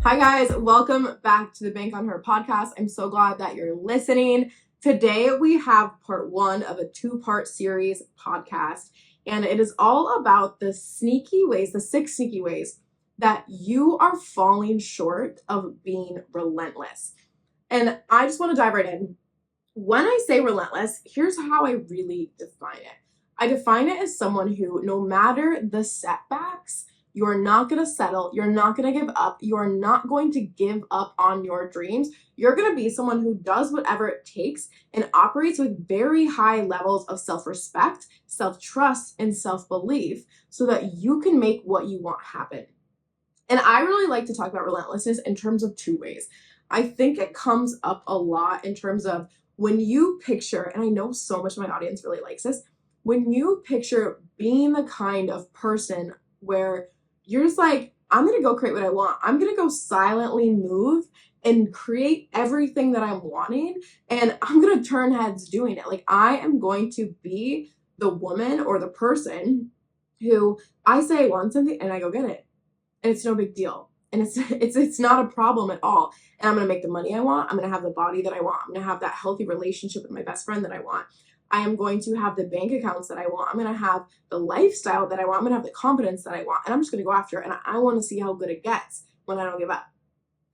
Hi guys, welcome back to the Bank on Her podcast. I'm so glad that you're listening. Today we have part one of a two-part series podcast, and it is all about the sneaky ways, the 6 sneaky ways that you are falling short of being relentless. And I just want to dive right in. When I say relentless, here's how I really define it. I define it as someone who, no matter the setbacks, you're not going to settle. You're not going to give up. You're not going to give up on your dreams. You're going to be someone who does whatever it takes and operates with very high levels of self-respect, self-trust, and self-belief so that you can make what you want happen. And I really like to talk about relentlessness in terms of 2 ways. I think it comes up a lot in terms of when you picture, and I know so much of my audience really likes this, when you picture being the kind of person where you're just like, I'm going to go create what I want. I'm going to go silently move and create everything that I'm wanting. And I'm going to turn heads doing it. Like, I am going to be the woman or the person who I say I want something and I go get it. And it's no big deal. And it's not a problem at all. And I'm going to make the money I want. I'm going to have the body that I want. I'm going to have that healthy relationship with my best friend that I want. I am going to have the bank accounts that I want. I'm going to have the lifestyle that I want. I'm going to have the confidence that I want. And I'm just going to go after it. And I want to see how good it gets when I don't give up.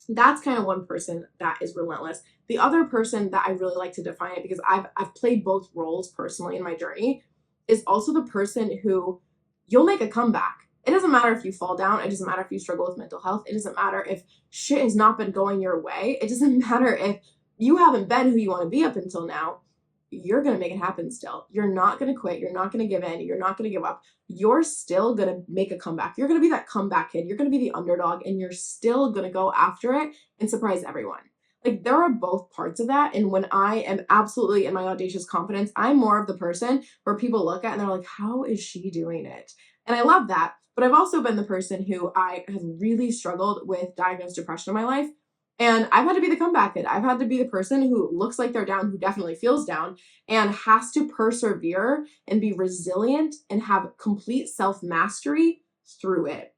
That's kind of one person that is relentless. The other person that I really like to define it, because I've played both roles personally in my journey, is also the person who you'll make a comeback. It doesn't matter if you fall down. It doesn't matter if you struggle with mental health. It doesn't matter if shit has not been going your way. It doesn't matter if you haven't been who you want to be up until now. You're going to make it happen still. You're not going to quit. You're not going to give in. You're not going to give up. You're still going to make a comeback. You're going to be that comeback kid. You're going to be the underdog, and you're still going to go after it and surprise everyone. Like, there are both parts of that. And when I am absolutely in my audacious confidence, I'm more of the person where people look at and they're like, how is she doing it? And I love that. But I've also been the person who I have really struggled with diagnosed depression in my life. And I've had to be the comeback kid. I've had to be the person who looks like they're down, who definitely feels down, and has to persevere and be resilient and have complete self-mastery through it.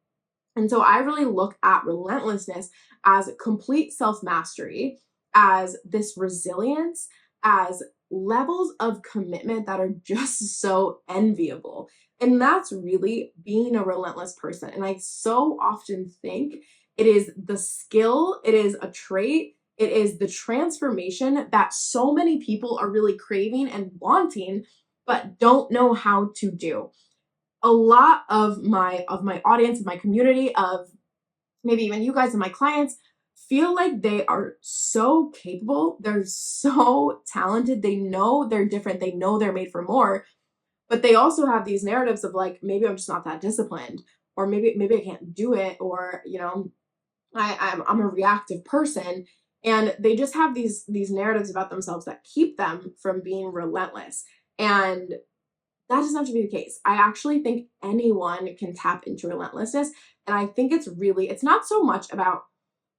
And so I really look at relentlessness as complete self-mastery, as this resilience, as levels of commitment that are just so enviable. And that's really being a relentless person. And I so often think it is the skill, it is a trait, it is the transformation that so many people are really craving and wanting, but don't know how to do. A lot of my audience, of my community, of maybe even you guys and my clients feel like they are so capable. They're so talented. They know they're different. They know they're made for more. But they also have these narratives of like, maybe I'm just not that disciplined, or maybe I can't do it, or I'm a reactive person. And they just have these narratives about themselves that keep them from being relentless. And that doesn't have to be the case. I actually think anyone can tap into relentlessness. And I think it's not so much about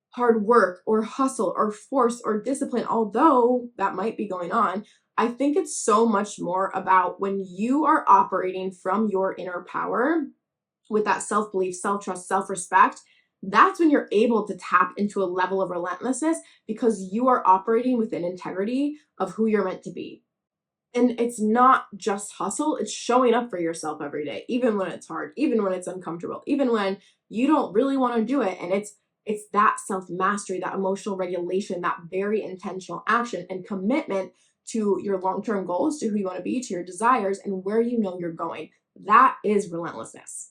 hard work or hustle or force or discipline, although that might be going on. I think it's so much more about when you are operating from your inner power with that self-belief, self-trust, self-respect. That's when you're able to tap into a level of relentlessness, because you are operating with an integrity of who you're meant to be. And it's not just hustle, it's showing up for yourself every day, even when it's hard, even when it's uncomfortable, even when you don't really want to do it. And it's that self-mastery, that emotional regulation, that very intentional action and commitment to your long-term goals, to who you want to be, to your desires, and where you know you're going. That is relentlessness.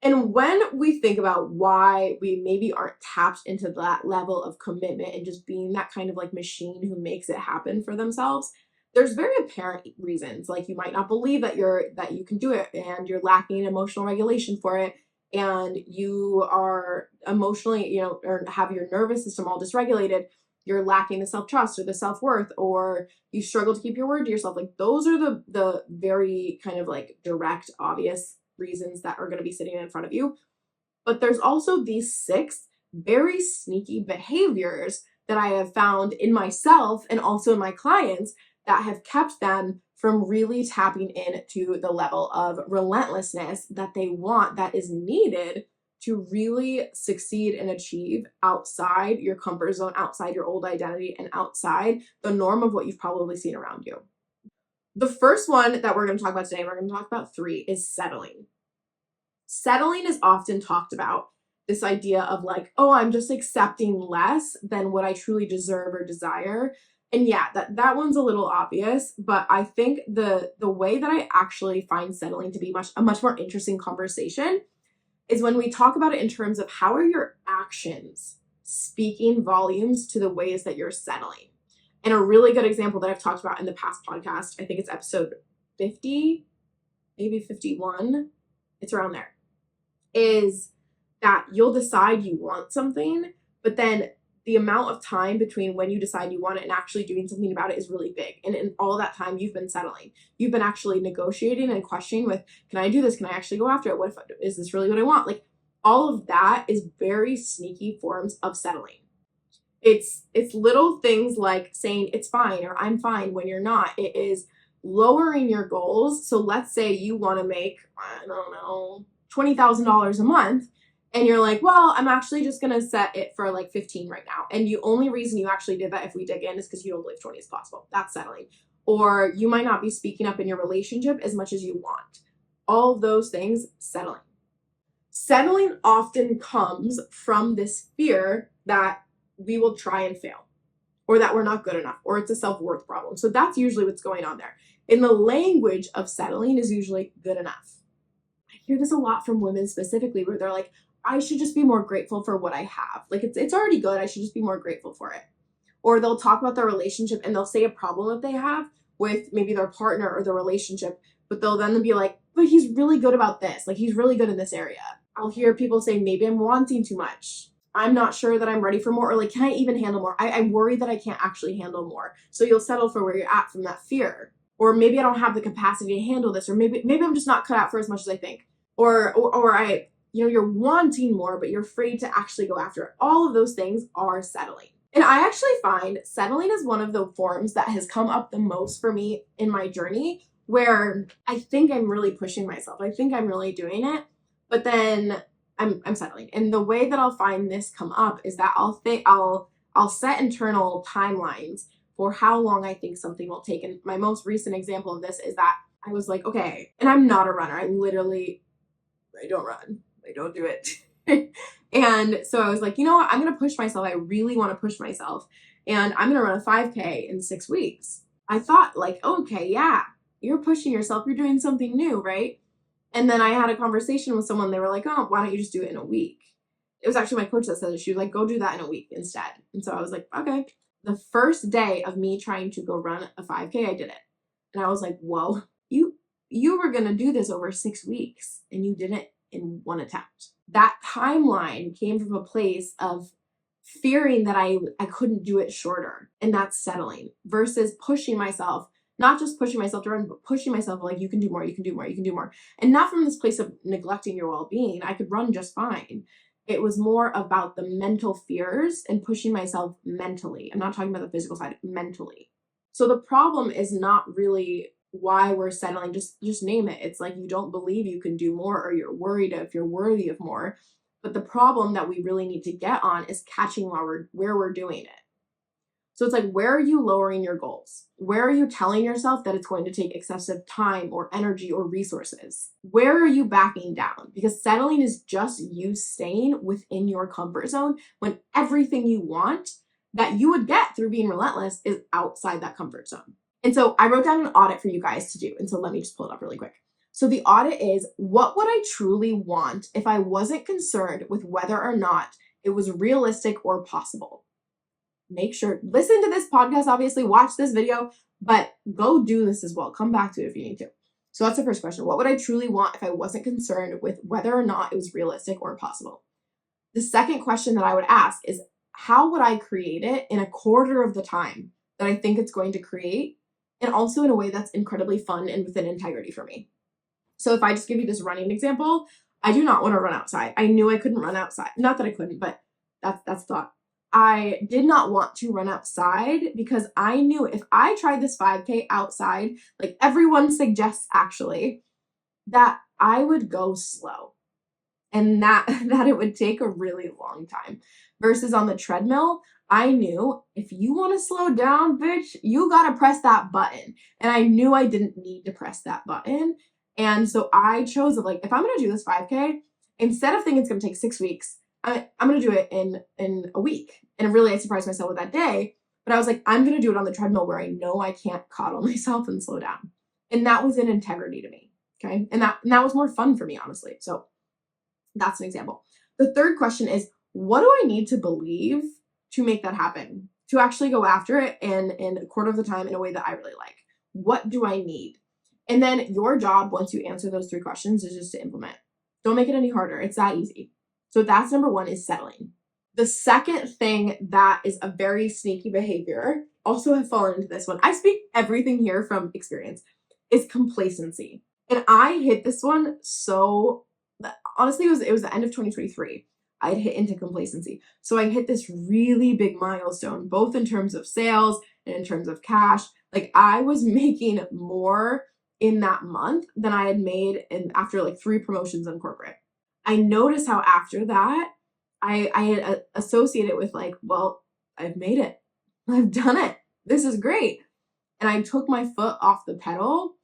And when we think about why we maybe aren't tapped into that level of commitment and just being that kind of like machine who makes it happen for themselves, there's very apparent reasons. Like, you might not believe that you can do it, and you're lacking emotional regulation for it, and you are emotionally, or have your nervous system all dysregulated. You're lacking the self-trust or the self-worth, or you struggle to keep your word to yourself. Like, those are the very kind of like direct, obvious reasons that are going to be sitting in front of you. But there's also these 6 very sneaky behaviors that I have found in myself and also in my clients that have kept them from really tapping into the level of relentlessness that they want, that is needed to really succeed and achieve outside your comfort zone, outside your old identity, and outside the norm of what you've probably seen around you. The first one that we're going to talk about today, we're going to talk about 3, is settling. Settling is often talked about, this idea of like, oh, I'm just accepting less than what I truly deserve or desire. And yeah, that one's a little obvious, but I think the way that I actually find settling to be a much more interesting conversation is when we talk about it in terms of how are your actions speaking volumes to the ways that you're settling. And a really good example that I've talked about in the past podcast, I think it's episode 50, maybe 51, it's around there, is that you'll decide you want something, but then the amount of time between when you decide you want it and actually doing something about it is really big. And in all that time, you've been settling. You've been actually negotiating and questioning with, can I do this? Can I actually go after it? What if, is this really what I want? Like, all of that is very sneaky forms of settling. It's little things like saying it's fine or I'm fine when you're not. It is lowering your goals. So let's say you want to make, I don't know, $20,000 a month. And you're like, well, I'm actually just going to set it for like 15 right now. And the only reason you actually did that, if we dig in, is because you don't believe 20 is possible. That's settling. Or you might not be speaking up in your relationship as much as you want. All of those things, settling. Settling often comes from this fear that we will try and fail, or that we're not good enough, or it's a self-worth problem. So that's usually what's going on there. And the language of settling is usually good enough. I hear this a lot from women specifically, where they're like, I should just be more grateful for what I have. Like, it's already good. I should just be more grateful for it. Or they'll talk about their relationship and they'll say a problem that they have with maybe their partner or their relationship, but they'll then be like, but he's really good about this. Like, he's really good in this area. I'll hear people say, maybe I'm wanting too much. I'm not sure that I'm ready for more, or like, can I even handle more? I worry that I can't actually handle more. So you'll settle for where you're at from that fear. Or maybe I don't have the capacity to handle this, or maybe I'm just not cut out for as much as I think. Or I, you're wanting more, but you're afraid to actually go after it. All of those things are settling. And I actually find settling is one of the forms that has come up the most for me in my journey, where I think I'm really pushing myself. I think I'm really doing it, but then I'm settling. And the way that I'll find this come up is that I'll set internal timelines for how long I think something will take. And my most recent example of this is that I was like, okay, and I'm not a runner. I don't run. I don't do it. And so I was like, you know what? I'm going to push myself. I really want to push myself. And I'm going to run a 5K in 6 weeks. I thought like, okay, yeah, you're pushing yourself. You're doing something new, right? And then I had a conversation with someone. They were like, oh, why don't you just do it in a week? It was actually my coach that said it. She was like, go do that in a week instead. And so I was like, okay. The first day of me trying to go run a 5K, I did it. And I was like, whoa, you were going to do this over 6 weeks and you did it in one attempt. That timeline came from a place of fearing that I couldn't do it shorter. And that's settling versus pushing myself, not just pushing myself to run, but pushing myself like, you can do more, you can do more, you can do more. And not from this place of neglecting your well-being. I could run just fine. It was more about the mental fears and pushing myself mentally. I'm not talking about the physical side, mentally. So the problem is not really why we're settling. Just name it. It's like you don't believe you can do more, or you're worried if you're worthy of more. But the problem that we really need to get on is catching where we're doing it. So it's like, where are you lowering your goals? Where are you telling yourself that it's going to take excessive time or energy or resources? Where are you backing down? Because settling is just you staying within your comfort zone when everything you want that you would get through being relentless is outside that comfort zone. And so I wrote down an audit for you guys to do. And so let me just pull it up really quick. So the audit is, what would I truly want if I wasn't concerned with whether or not it was realistic or possible? Make sure, listen to this podcast, obviously, watch this video, but go do this as well. Come back to it if you need to. So that's the first question. What would I truly want if I wasn't concerned with whether or not it was realistic or possible? The second question that I would ask is, how would I create it in a quarter of the time that I think it's going to create? And also in a way that's incredibly fun and within integrity for me. So if I just give you this running example, I do not want to run outside. I knew I couldn't run outside. Not that I couldn't, but that's thought. I did not want to run outside because I knew if I tried this 5K outside, like everyone suggests actually, that I would go slow. and that it would take a really long time. Versus on the treadmill, I knew if you want to slow down, bitch, you got to press that button. And I knew I didn't need to press that button. And so I chose, like, if I'm going to do this 5K, instead of thinking it's going to take 6 weeks, I'm going to do it in a week. And really, I surprised myself with that day. But I was like, I'm going to do it on the treadmill where I know I can't coddle myself and slow down. And that was an integrity to me. Okay. And that was more fun for me, honestly. So that's an example. The third question is, what do I need to believe to make that happen? To actually go after it in a quarter of the time in a way that I really like? What do I need? And then your job, once you answer those 3 questions, is just to implement. Don't make it any harder. It's that easy. So that's number 1, is settling. The second thing that is a very sneaky behavior, also have fallen into this one, I speak everything here from experience, is complacency. And I hit this one so, honestly, it was the end of 2023. I'd hit into complacency. So I hit this really big milestone, both in terms of sales and in terms of cash. Like, I was making more in that month than I had made after like 3 promotions in corporate. I noticed how after that, I had associated with like, well, I've made it. I've done it. This is great. And I took my foot off the pedal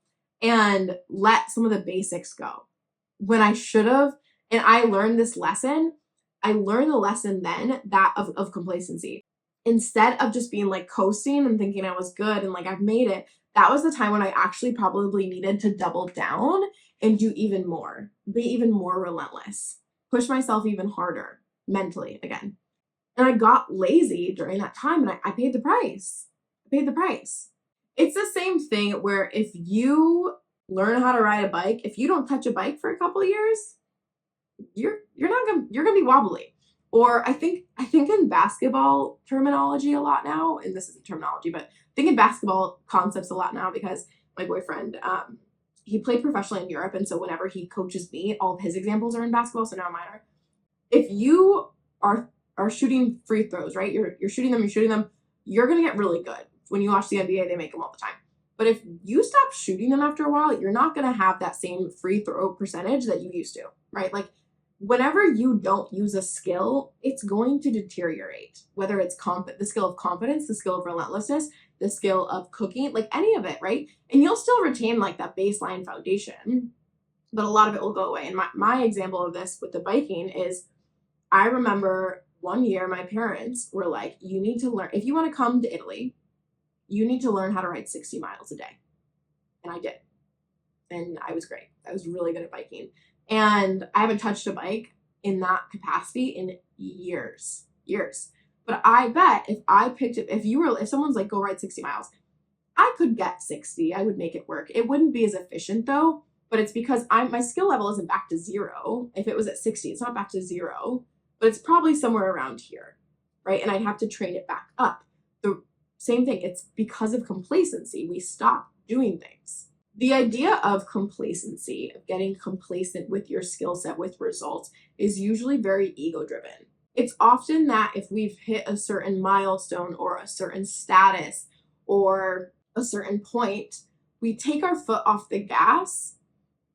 and let some of the basics go when I should have. And I learned this lesson. I learned the lesson then, that of complacency. Instead of just being like coasting and thinking I was good and like I've made it, that was the time when I actually probably needed to double down and do even more, be even more relentless, push myself even harder mentally again. And I got lazy during that time, and I paid the price. I paid the price. It's the same thing where if you learn how to ride a bike, if you don't touch a bike for a couple of years, you're gonna be wobbly. Or I think in basketball terminology a lot now, and this isn't terminology, but I think in basketball concepts a lot now, because my boyfriend, he played professionally in Europe, and so whenever he coaches me, all of his examples are in basketball, so now mine are. If you are shooting free throws, right? You're shooting them, you're gonna get really good. When you watch the NBA, they make them all the time. But if you stop shooting them after a while, you're not gonna have that same free throw percentage that you used to, right? Like, whenever you don't use a skill, it's going to deteriorate. Whether it's the skill of confidence, the skill of relentlessness, the skill of cooking, like any of it, right? And you'll still retain like that baseline foundation, but a lot of it will go away. And my example of this with the biking is, I remember one year my parents were like, you need to learn, if you want to come to Italy, you need to learn how to ride 60 miles a day. And I did. And I was great. I was really good at biking. And I haven't touched a bike in that capacity in years. But I bet if someone's like, go ride 60 miles, I could get 60. I would make it work. It wouldn't be as efficient though, but it's because my skill level isn't back to 0. If it was at 60, it's not back to 0, but it's probably somewhere around here, right? And I'd have to train it back up. The same thing, it's because of complacency. We stop doing things. The idea of complacency, of getting complacent with your skill set, with results, is usually very ego-driven. It's often that if we've hit a certain milestone or a certain status or a certain point, we take our foot off the gas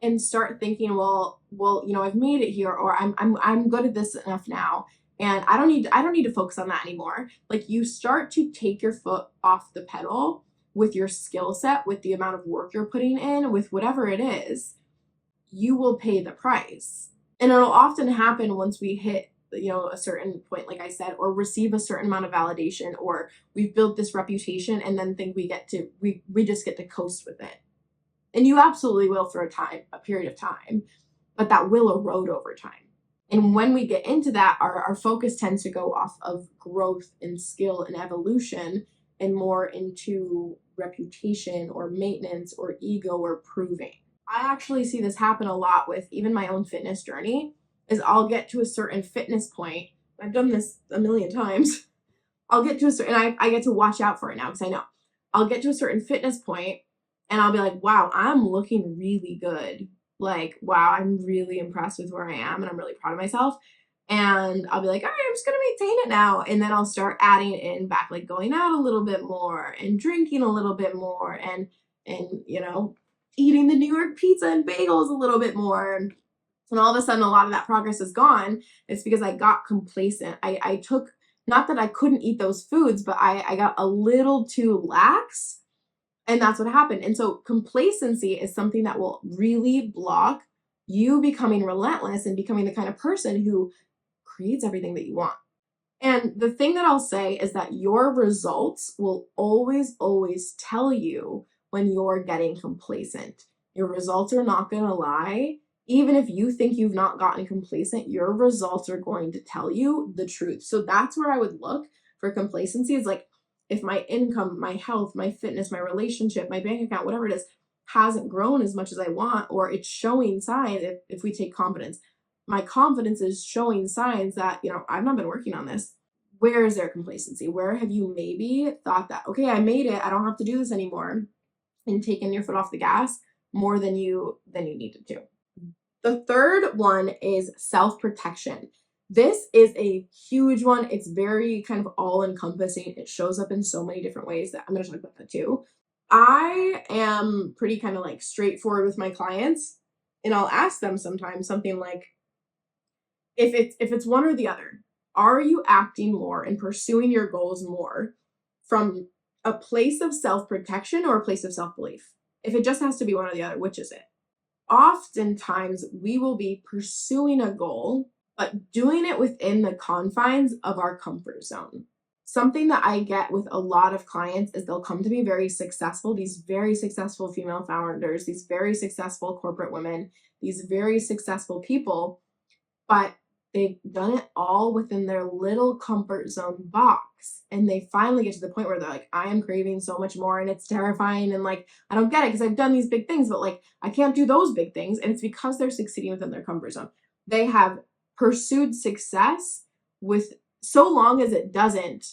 and start thinking, well, I've made it here, or I'm good at this enough now, and I don't need to focus on that anymore. Like, you start to take your foot off the pedal with your skill set, with the amount of work you're putting in, with whatever it is, you will pay the price. And it'll often happen once we hit, a certain point, like I said, or receive a certain amount of validation, or we've built this reputation and then think we just get to coast with it. And you absolutely will for a period of time, but that will erode over time. And when we get into that, our focus tends to go off of growth and skill and evolution, and more into reputation or maintenance or ego or proving. I actually see this happen a lot with even my own fitness journey, is I'll get to a certain fitness point. I've done this a million times. I'll get to a certain, and I get to watch out for it now because I know. I'll get to a certain fitness point and I'll be like, wow, I'm looking really good. Like, wow, I'm really impressed with where I am and I'm really proud of myself. And I'll be like, all right, I'm just going to maintain it now. And then I'll start adding in back, like going out a little bit more and drinking a little bit more and eating the New York pizza and bagels a little bit more. And all of a sudden, a lot of that progress is gone. It's because I got complacent. I took, not that I couldn't eat those foods, but I got a little too lax. And that's what happened. And so complacency is something that will really block you becoming relentless and becoming the kind of person who creates everything that you want. And the thing that I'll say is that your results will always, always tell you when you're getting complacent. Your results are not going to lie. Even if you think you've not gotten complacent, your results are going to tell you the truth. So that's where I would look for complacency, is like, if my income, my health, my fitness, my relationship, my bank account, whatever it is, hasn't grown as much as I want, or it's showing signs, if we take confidence, my confidence is showing signs that, I've not been working on this. Where is there complacency? Where have you maybe thought that, okay, I made it, I don't have to do this anymore, and taken your foot off the gas more than you needed to? The third one is self-protection. This is a huge one. It's very kind of all-encompassing. It shows up in so many different ways that I'm going to talk about that too. I am pretty kind of like straightforward with my clients, and I'll ask them sometimes something like, if it's one or the other, are you acting more and pursuing your goals more from a place of self-protection or a place of self-belief? If it just has to be one or the other, which is it? Oftentimes we will be pursuing a goal, but doing it within the confines of our comfort zone. Something that I get with a lot of clients is they'll come to me very successful, these very successful female founders, these very successful corporate women, these very successful people, but they've done it all within their little comfort zone box. And they finally get to the point where they're like, I am craving so much more and it's terrifying. And like, I don't get it because I've done these big things, but like, I can't do those big things. And it's because they're succeeding within their comfort zone. They have pursued success with, so long as it doesn't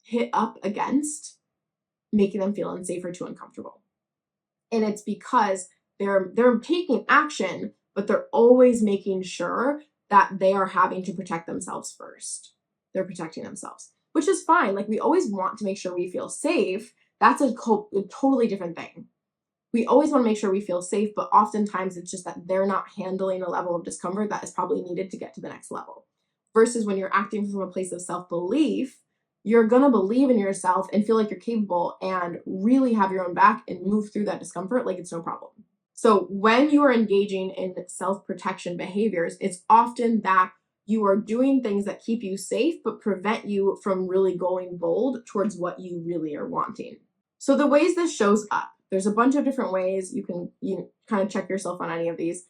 hit up against making them feel unsafe or too uncomfortable. And it's because they're taking action, but they're always making sure that they are having to protect themselves first. They're protecting themselves, which is fine. Like, we always want to make sure we feel safe. That's a totally different thing. We always want to make sure we feel safe, but oftentimes it's just that they're not handling a level of discomfort that is probably needed to get to the next level. Versus when you're acting from a place of self-belief, you're going to believe in yourself and feel like you're capable and really have your own back and move through that discomfort like it's no problem. So when you are engaging in self-protection behaviors, it's often that you are doing things that keep you safe but prevent you from really going bold towards what you really are wanting. So the ways this shows up, there's a bunch of different ways. You can kind of check yourself on any of these.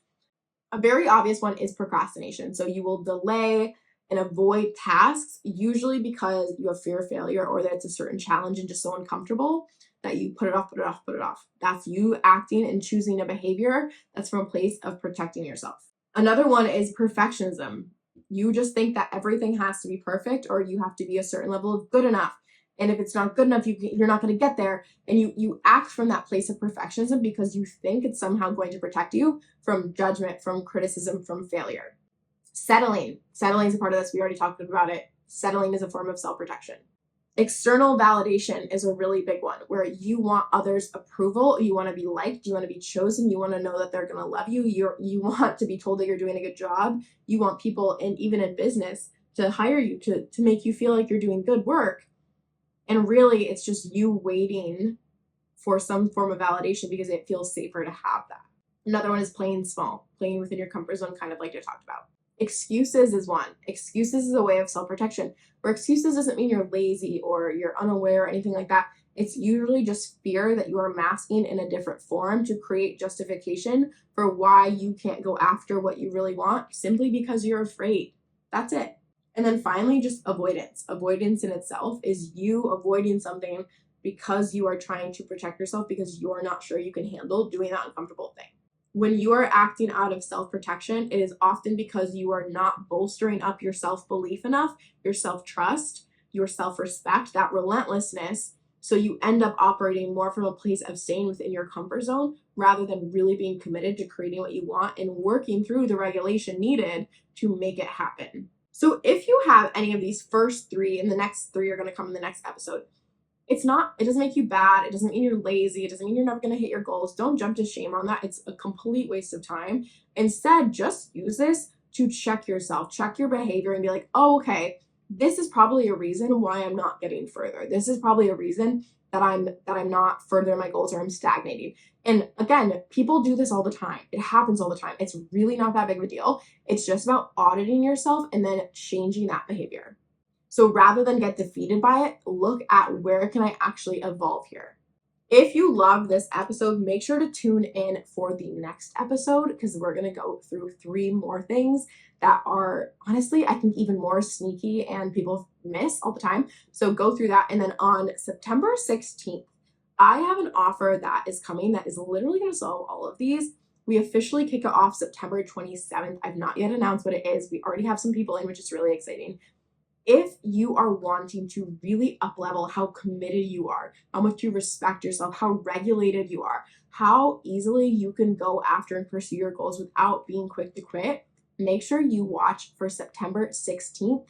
A very obvious one is procrastination. So you will delay and avoid tasks, usually because you have fear of failure or that it's a certain challenge and just so uncomfortable that you put it off. That's you acting and choosing a behavior that's from a place of protecting yourself. Another one is perfectionism. You just think that everything has to be perfect or you have to be a certain level of good enough. And if it's not good enough, you're not going to get there. And you act from that place of perfectionism because you think it's somehow going to protect you from judgment, from criticism, from failure. Settling is a part of this. We already talked about it. Settling is a form of self-protection. External validation is a really big one where you want others' approval. You want to be liked. You want to be chosen. You want to know that they're going to love you. You want to be told that you're doing a good job. You want people, and even in business, to hire you, to make you feel like you're doing good work. And really, it's just you waiting for some form of validation because it feels safer to have that. Another one is playing small, playing within your comfort zone, kind of like I talked about. Excuses is one. Excuses is a way of self-protection. Where excuses doesn't mean you're lazy or you're unaware or anything like that. It's usually just fear that you are masking in a different form to create justification for why you can't go after what you really want, simply because you're afraid. That's it. And then finally, just avoidance. Avoidance in itself is you avoiding something because you are trying to protect yourself because you're not sure you can handle doing that uncomfortable thing. When you are acting out of self-protection, it is often because you are not bolstering up your self-belief enough, your self-trust, your self-respect, that relentlessness. So you end up operating more from a place of staying within your comfort zone rather than really being committed to creating what you want and working through the regulation needed to make it happen. So if you have any of these first three, and the next three are going to come in the next episode, it doesn't make you bad. It doesn't mean you're lazy. It doesn't mean you're never going to hit your goals. Don't jump to shame on that. It's a complete waste of time. Instead, just use this to check yourself, check your behavior, and be like, oh, okay, this is probably a reason why I'm not getting further. This is probably a reason that I'm not further in my goals, or I'm stagnating. And again, people do this all the time. It happens all the time. It's really not that big of a deal. It's just about auditing yourself and then changing that behavior. So rather than get defeated by it, look at where can I actually evolve here. If you love this episode, make sure to tune in for the next episode, because we're going to go through 3 more things that are honestly, I think, even more sneaky and people miss all the time. So go through that. And then on September 16th, I have an offer that is coming that is literally going to solve all of these. We officially kick it off September 27th. I've not yet announced what it is. We already have some people in, which is really exciting. If you are wanting to really up-level how committed you are, how much you respect yourself, how regulated you are, how easily you can go after and pursue your goals without being quick to quit, make sure you watch for September 16th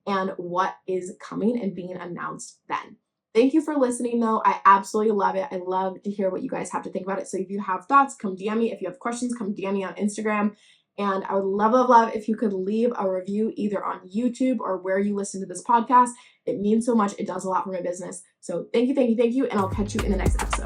and what is coming and being announced then. Thank you for listening, though. I absolutely love it. I love to hear what you guys have to think about it. So if you have thoughts, come DM me. If you have questions, come DM me on Instagram. And I would love, love, love if you could leave a review either on YouTube or where you listen to this podcast. It means so much. It does a lot for my business. So thank you, and I'll catch you in the next episode.